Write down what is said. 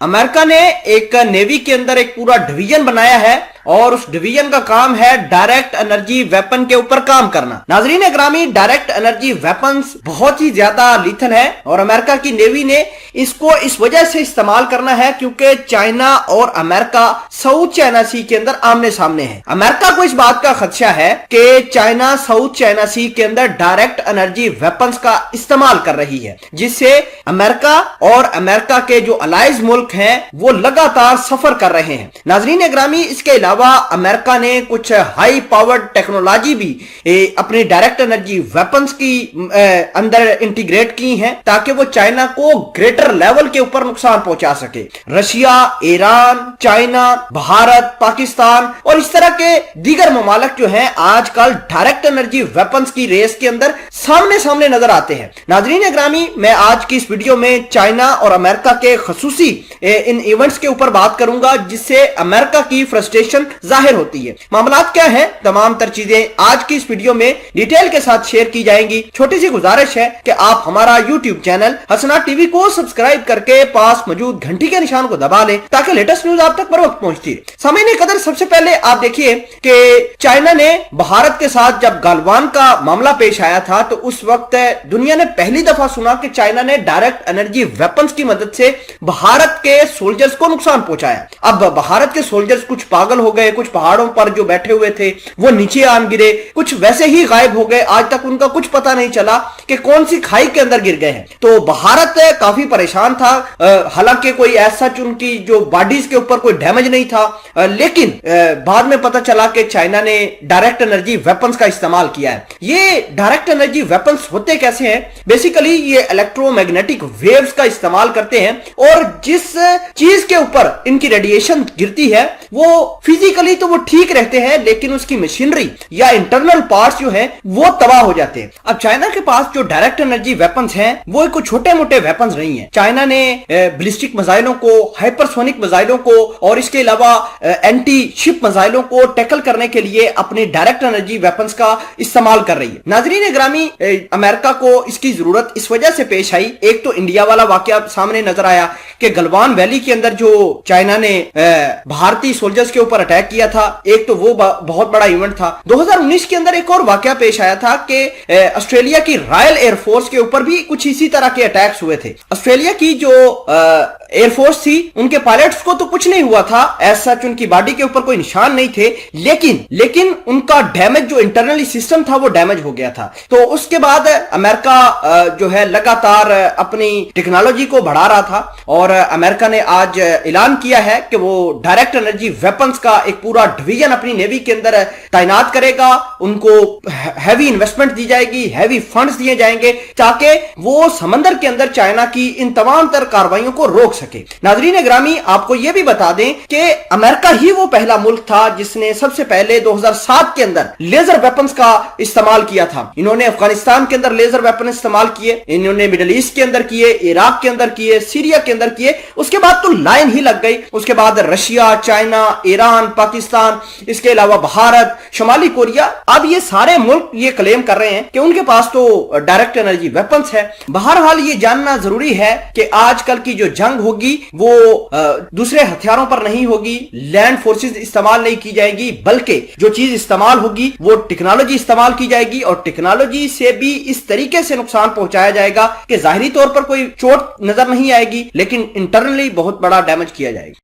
America ने एक navy के अंदर एक पूरा डिवीजन बनाया है और उस डिवीजन का काम है डायरेक्ट एनर्जी वेपन के ऊपर काम करना। नाजरीन ग्रामी, डायरेक्ट एनर्जी वेपन्स बहुत ही ज्यादा लीथल है और अमेरिका की नेवी ने इसको इस वजह से इस्तेमाल करना है क्योंकि चाइना और अमेरिका साउथ चाइना सी के अंदर आमने सामने है। अमेरिका को इस बात का खदशा है कि चाइना साउथ चाइना सी के अंदर डायरेक्ट एनर्जी वेपन्स का इस्तेमाल कर रही है, जिससे अमेरिका और अमेरिका के जो अलाइज मुल्क हैं वो लगातार सफर कर रहे हैं। नाजरीन ग्रामी, इसके अलावा अमेरिका ने कुछ हाई पावर्ड टेक्नोलॉजी भी अपनी डायरेक्ट एनर्जी वेपन्स की अंदर इंटीग्रेट की हैं ताकि वो चाइना को ग्रेटर लेवल के ऊपर नुकसान पहुंचा सके। Russia, Iran, China, Bharat, Pakistan और इस तरह के दीगर ममालिक जो हैं आजकल डायरेक्ट एनर्जी वेपन्स की रेस के अंदर सामने सामने नजर आते हैं। नाजरीन ग्रामी, मैं आज की इस वीडियो में चाइना और अमेरिका के खसूसी इन इवेंट्स के ऊपर बात करूंगा जिससे अमेरिका की फ्रस्ट्रेशन जाहिर होती है। मामलात क्या है, तमाम तर चीजें आज की इस वीडियो में डिटेल के साथ शेयर की जाएंगी। छोटी सी गुजारिश है कि आप हमारा यूट्यूब चैनल हसना टीवी को सब्सक्राइब करके पास मौजूद घंटी के निशान को दबा लें ताकि लेटेस्ट न्यूज आप तक बर वक्त पहुंचती है। सामईन कदर, सबसे पहले आप देखिए कि चाइना ने भारत के साथ जब गलवान का मामला पेश आया था तो उस वक्त दुनिया ने पहली दफा सुना कि चाइना ने डायरेक्ट एनर्जी वेपन्स की मदद से भारत के सोल्जर्स को नुकसान पहुंचाया। अब भारत के सोल्जर्स कुछ पागल हो गए, कुछ पहाड़ों पर जो बैठे हुए थे वो नीचे आन गिरे, कुछ वैसे ही गायब हो गए। आज तक उनका कुछ पता नहीं चला कि कौन सी खाई के अंदर गिर गए हैं। तो भारत काफी परेशान था। हालांकि कोई ऐसा उनकी जो बॉडीज के ऊपर कोई डैमेज नहीं था, लेकिन बाद में पता चला कि चाइना ने डायरेक्ट एनर्जी वेपन्स का इस्तेमाल किया है। ये डायरेक्ट एनर्जी वेपन्स होते कैसे हैं? बेसिकली ये इलेक्ट्रोमैग्नेटिक वेव्स का इस्तेमाल करते हैं और जिस चीज के ऊपर इनकी रेडिएशन गिरती है वो फिजिकली तो वो ठीक रहते हैं लेकिन उसकी मशीनरी या इंटरनल पार्ट्स जो हैं वो तबाह हो जाते हैं। अब चाइना के पास जो डायरेक्ट एनर्जी वेपन्स हैं वो कोई छोटे मोटे वेपन्स नहीं है। चाइना ने बैलिस्टिक मिसाइलों को, हाइपरसोनिक मिसाइलों को और इसके अलावा एंटी शिप मिसाइलों को टैकल करने के लिए अपनी डायरेक्ट एनर्जी वेपन्स का इस्तेमाल कर रही है। नाजरीन ग्रामी, अमेरिका को इसकी जरूरत इस वजह से पेश आई, एक तो इंडिया वाला वाकया सामने नजर आया कि गलवान वैली के अंदर जो चाइना ने भारतीय सोल्जर्स के ऊपर अटैक किया था, एक तो वो बहुत बड़ा इवेंट था। 2019 के अंदर एक और वाकया पेश आया था कि ऑस्ट्रेलिया की रॉयल एयरफोर्स के ऊपर भी कुछ इसी तरह के अटैक्स हुए थे। ऑस्ट्रेलिया की जो एयरफोर्स थी उनके पायलट्स को तो कुछ नहीं हुआ था, ऐसा उनकी बॉडी के ऊपर कोई निशान नहीं थे, लेकिन उनका डैमेज जो इंटरनली सिस्टम था वो डैमेज हो गया था। तो उसके बाद अमेरिका जो है लगातार अपनी टेक्नोलॉजी को बढ़ा रहा था और अमेरिका ने आज ऐलान किया है कि वो डायरेक्ट एनर्जी वेपन्स का एक पूरा डिवीजन अपनी नेवी के अंदर तैनात करेगा। उनको हैवी इन्वेस्टमेंट दी जाएगी, हैवी फंड्स दिए जाएंगे ताकि वो समंदर के अंदर चाइना की इन तमाम तर कार्रवाइयों को रोक सके। नाजरीन ग्रामी, आपको यह भी बता दें कि अमेरिका ही वो पहला मुल्क था जिसने सबसे पहले 2007 के अंदर लेजर वेपन्स का इस्तेमाल किया था। इन्होंने अफगानिस्तान के अंदर लेजर वेपन इस्तेमाल किए, इन्होंने मिडिल ईस्ट के अंदर किए, इराक के अंदर किए, सीरिया के अंदर किए। उसके बाद तो लाइन ही लग गई। उसके बाद रशिया, चाइना, ईरान, पाकिस्तान, इसके अलावा भारत, शुमाली कोरिया, अब ये सारे मुल्क ये क्लेम कर रहे हैं कि उनके पास तो डायरेक्ट एनर्जी वेपन्स है। बहरहाल ये जानना जरूरी है कि आजकल की जो जंग होगी वो दूसरे हथियारों पर नहीं होगी, लैंड फोर्सेस इस्तेमाल नहीं की जाएगी, बल्कि जो चीज इस्तेमाल होगी वो टेक्नोलॉजी इस्तेमाल की जाएगी और टेक्नोलॉजी से भी इस तरीके से नुकसान पहुंचाया जाएगा कि जाहिरी तौर पर कोई चोट नजर नहीं आएगी लेकिन इंटरनली बहुत बड़ा डैमेज किया जाएगा।